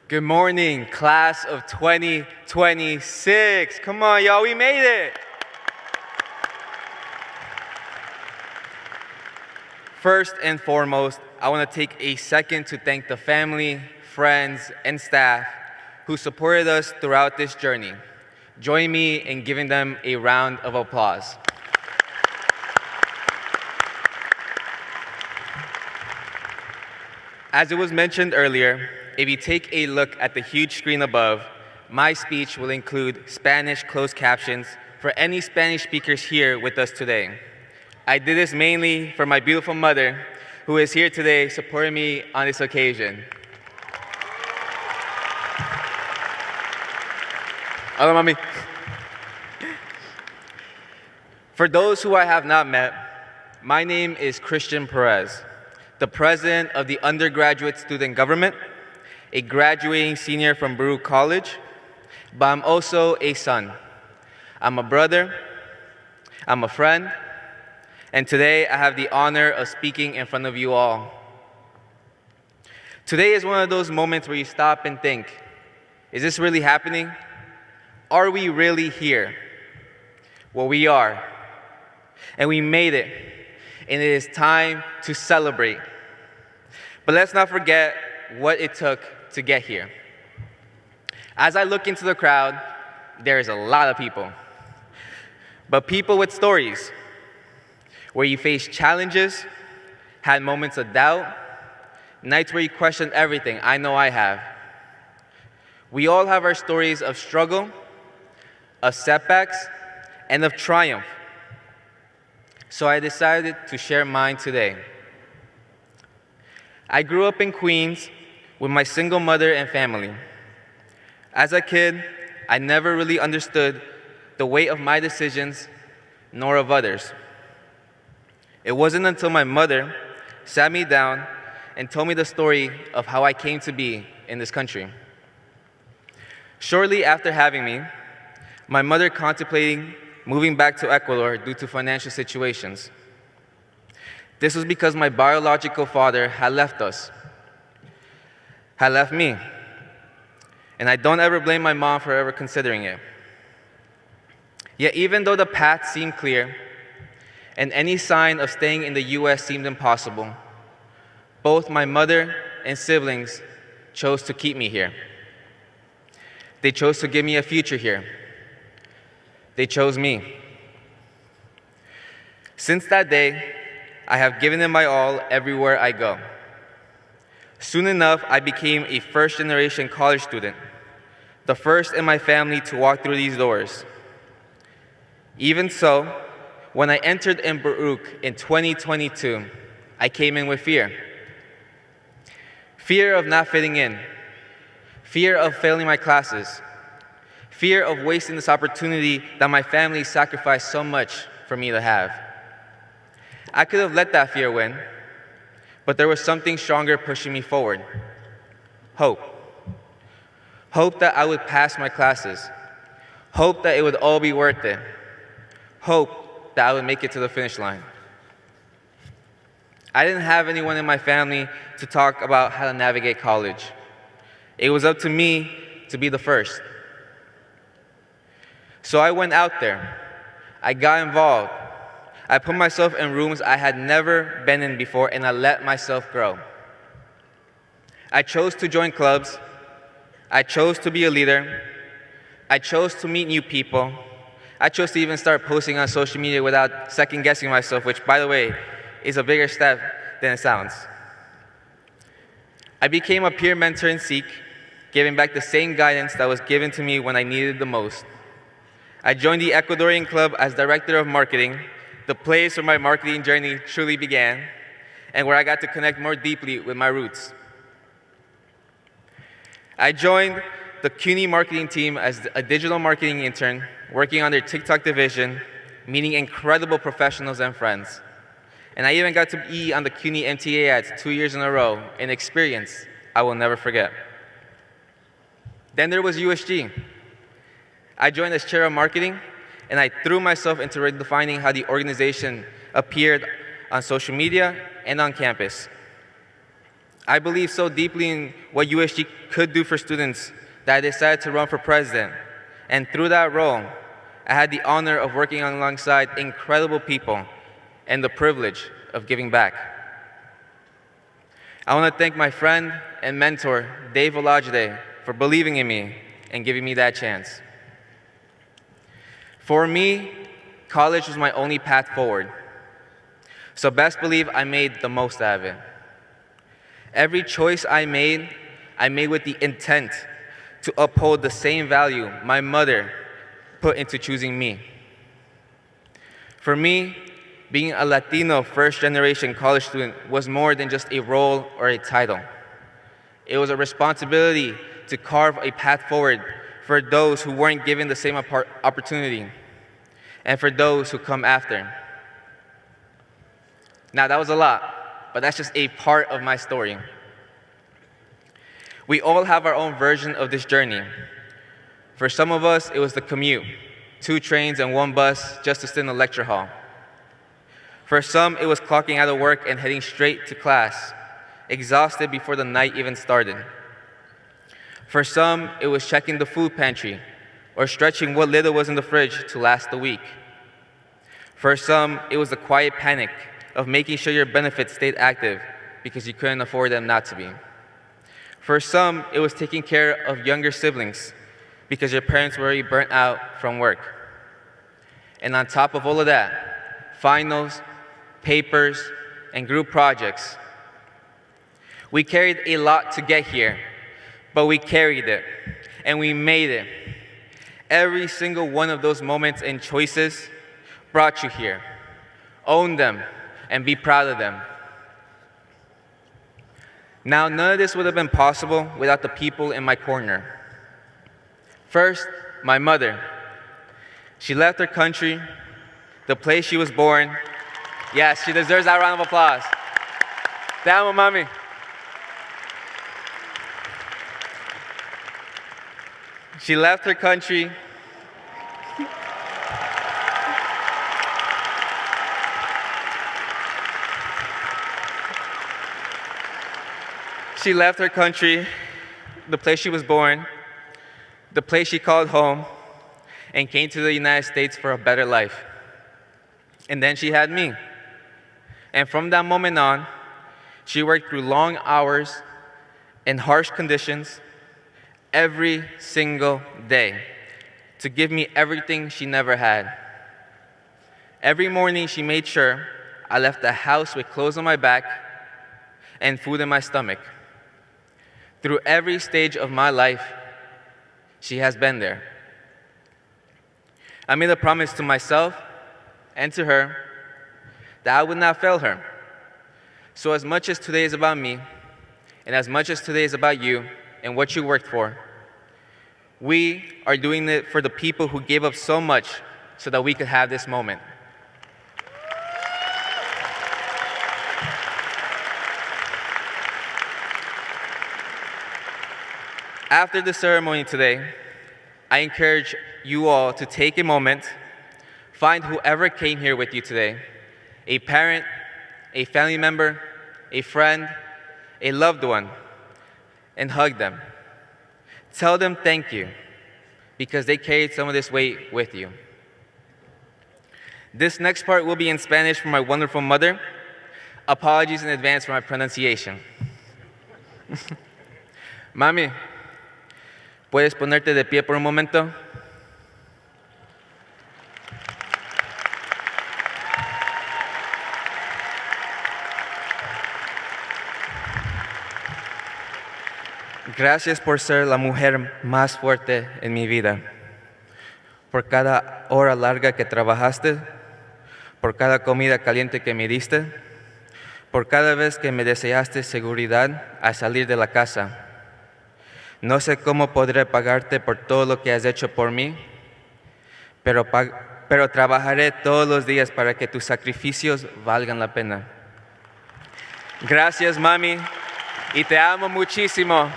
Good morning, class of 2026. Come on, y'all, we made it. First and foremost, I want to take a second to thank the family, friends, and staff who supported us throughout this journey. Join me in giving them a round of applause. As it was mentioned earlier, if you take a look at the huge screen above, my speech will include Spanish closed captions for any Spanish speakers here with us today. I did this mainly for my beautiful mother, who is here today supporting me on this occasion. Hola, mami. For those who I have not met, my name is Christian Perez, the president of the undergraduate student government, a graduating senior from Baruch College, but I'm also a son. I'm a brother, I'm a friend, and today I have the honor of speaking in front of you all. Today is one of those moments where you stop and think, is this really happening? Are we really here? Well, we are, and we made it, and it is time to celebrate. But let's not forget what it took to get here. As I look into the crowd, there is a lot of people, but people with stories, where you faced challenges, had moments of doubt, nights where you questioned everything. I know I have. We all have our stories of struggle, of setbacks, and of triumph. So I decided to share mine today. I grew up in Queens with my single mother and family. As a kid, I never really understood the weight of my decisions nor of others. It wasn't until my mother sat me down and told me the story of how I came to be in this country. Shortly after having me, my mother contemplating moving back to Ecuador due to financial situations. This was because my biological father had left us, had left me. And I don't ever blame my mom for ever considering it. Yet even though the path seemed clear, and any sign of staying in the US seemed impossible, both my mother and siblings chose to keep me here. They chose to give me a future here. They chose me. Since that day, I have given it my all everywhere I go. Soon enough, I became a first-generation college student, the first in my family to walk through these doors. Even so, when I entered in Baruch in 2022, I came in with fear. Fear of not fitting in, fear of failing my classes, fear of wasting this opportunity that my family sacrificed so much for me to have. I could have let that fear win, but there was something stronger pushing me forward. Hope. Hope that I would pass my classes. Hope that it would all be worth it. Hope that I would make it to the finish line. I didn't have anyone in my family to talk about how to navigate college. It was up to me to be the first. So I went out there. I got involved. I put myself in rooms I had never been in before, and I let myself grow. I chose to join clubs. I chose to be a leader. I chose to meet new people. I chose to even start posting on social media without second-guessing myself, which, by the way, is a bigger step than it sounds. I became a peer mentor in Seek, giving back the same guidance that was given to me when I needed it the most. I joined the Ecuadorian club as director of marketing, the place where my marketing journey truly began, and where I got to connect more deeply with my roots. I joined the CUNY marketing team as a digital marketing intern, working on their TikTok division, meeting incredible professionals and friends. And I even got to be on the CUNY MTA ads 2 years in a row, an experience I will never forget. Then there was USG. I joined as chair of marketing, and I threw myself into redefining how the organization appeared on social media and on campus. I believe so deeply in what USG could do for students that I decided to run for president. And through that role, I had the honor of working alongside incredible people and the privilege of giving back. I want to thank my friend and mentor, Dave Olajide, for believing in me and giving me that chance. For me, college was my only path forward. So best believe I made the most out of it. Every choice I made with the intent to uphold the same value my mother put into choosing me. For me, being a Latino first-generation college student was more than just a role or a title. It was a responsibility to carve a path forward for those who weren't given the same opportunity and for those who come after. Now, that was a lot, but that's just a part of my story. We all have our own version of this journey. For some of us, it was the commute, 2 trains and 1 bus just to sit in the lecture hall. For some, it was clocking out of work and heading straight to class, exhausted before the night even started. For some, it was checking the food pantry or stretching what little was in the fridge to last the week. For some, it was the quiet panic of making sure your benefits stayed active because you couldn't afford them not to be. For some, it was taking care of younger siblings because your parents were already burnt out from work. And on top of all of that, finals, papers, and group projects. We carried a lot to get here, but we carried it, and we made it. Every single one of those moments and choices brought you here. Own them and be proud of them. Now, none of this would have been possible without the people in my corner. First, my mother. She left her country, the place she was born. Yes, she deserves that round of applause. Te amo, mami. She left her country. She left her country, the place she was born, the place she called home, and came to the United States for a better life. And then she had me. And from that moment on, she worked through long hours in harsh conditions every single day to give me everything she never had. Every morning, she made sure I left the house with clothes on my back and food in my stomach. Through every stage of my life, she has been there. I made a promise to myself and to her that I would not fail her. So as much as today is about me, and as much as today is about you and what you worked for, we are doing it for the people who gave up so much so that we could have this moment. After the ceremony today, I encourage you all to take a moment, find whoever came here with you today, a parent, a family member, a friend, a loved one, and hug them. Tell them thank you, because they carried some of this weight with you. This next part will be in Spanish from my wonderful mother. Apologies in advance for my pronunciation. Mami, ¿puedes ponerte de pie por un momento? Gracias por ser la mujer más fuerte en mi vida, por cada hora larga que trabajaste, por cada comida caliente que me diste, por cada vez que me deseaste seguridad al salir de la casa. No sé cómo podré pagarte por todo lo que has hecho por mí, pero trabajaré todos los días para que tus sacrificios valgan la pena. Gracias, mami, y te amo muchísimo.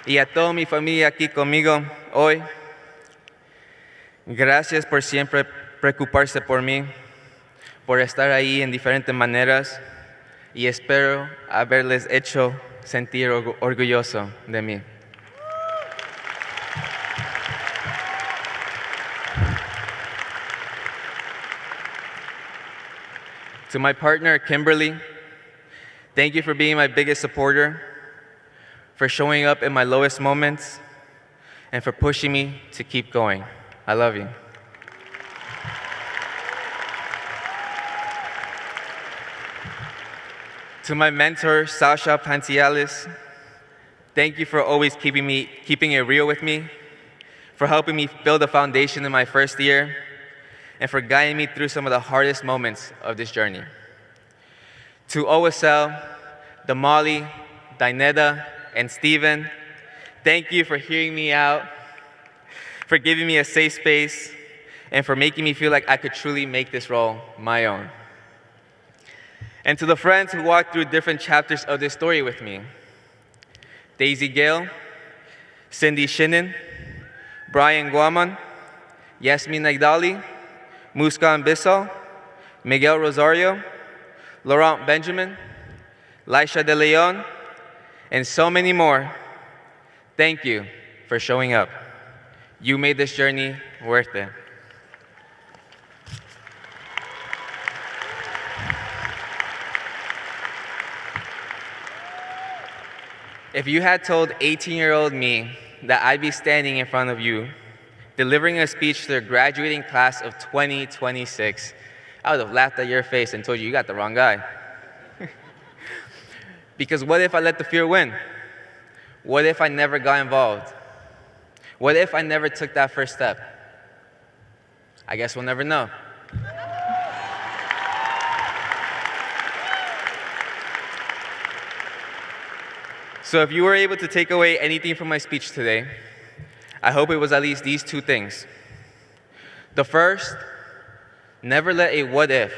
Y a toda mi familia aquí conmigo hoy, gracias por siempre preocuparse por mí, por estar ahí en diferentes maneras, y espero haberles hecho sentir orgulloso de mí. To my partner, Kimberly, thank you for being my biggest supporter, for showing up in my lowest moments, and for pushing me to keep going. I love you. To my mentor, Sasha Pantialis, thank you for always keeping it real with me, for helping me build a foundation in my first year, and for guiding me through some of the hardest moments of this journey. To OSL, Damali, Dinetta, and Steven, thank you for hearing me out, for giving me a safe space, and for making me feel like I could truly make this role my own. And to the friends who walked through different chapters of this story with me, Daisy Gale, Cindy Shinin, Brian Guaman, Yasmin Nagdali, Muskan Bissell, Miguel Rosario, Laurent Benjamin, Laisha De Leon, and so many more, thank you for showing up. You made this journey worth it. If you had told 18-year-old me that I'd be standing in front of you, delivering a speech to the graduating class of 2026, I would have laughed at your face and told you got the wrong guy. Because what if I let the fear win? What if I never got involved? What if I never took that first step? I guess we'll never know. So if you were able to take away anything from my speech today, I hope it was at least these two things. The first, never let a what if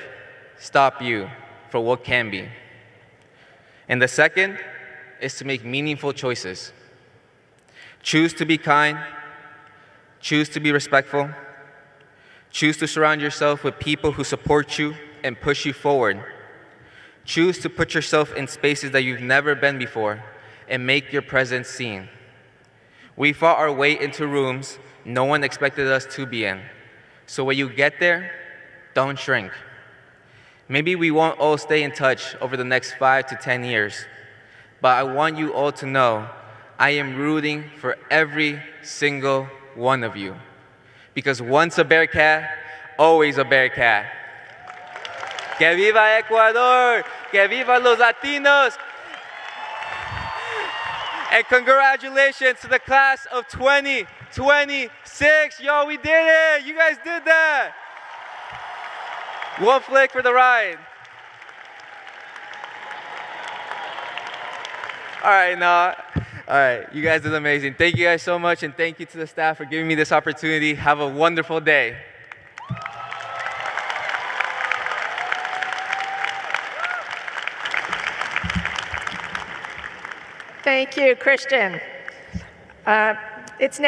stop you for what can be. And the second is to make meaningful choices. Choose to be kind, choose to be respectful, choose to surround yourself with people who support you and push you forward. Choose to put yourself in spaces that you've never been before and make your presence seen. We fought our way into rooms no one expected us to be in. So when you get there, don't shrink. Maybe we won't all stay in touch over the next 5 to 10 years, but I want you all to know I am rooting for every single one of you. Because once a Bearcat, always a Bearcat. Que viva Ecuador! Que viva los Latinos! And congratulations to the class of 2026. Yo, we did it. You guys did that. One flick for the ride. All right, now. All right, you guys did amazing. Thank you guys so much, and thank you to the staff for giving me this opportunity. Have a wonderful day. Thank you, Christian. It's now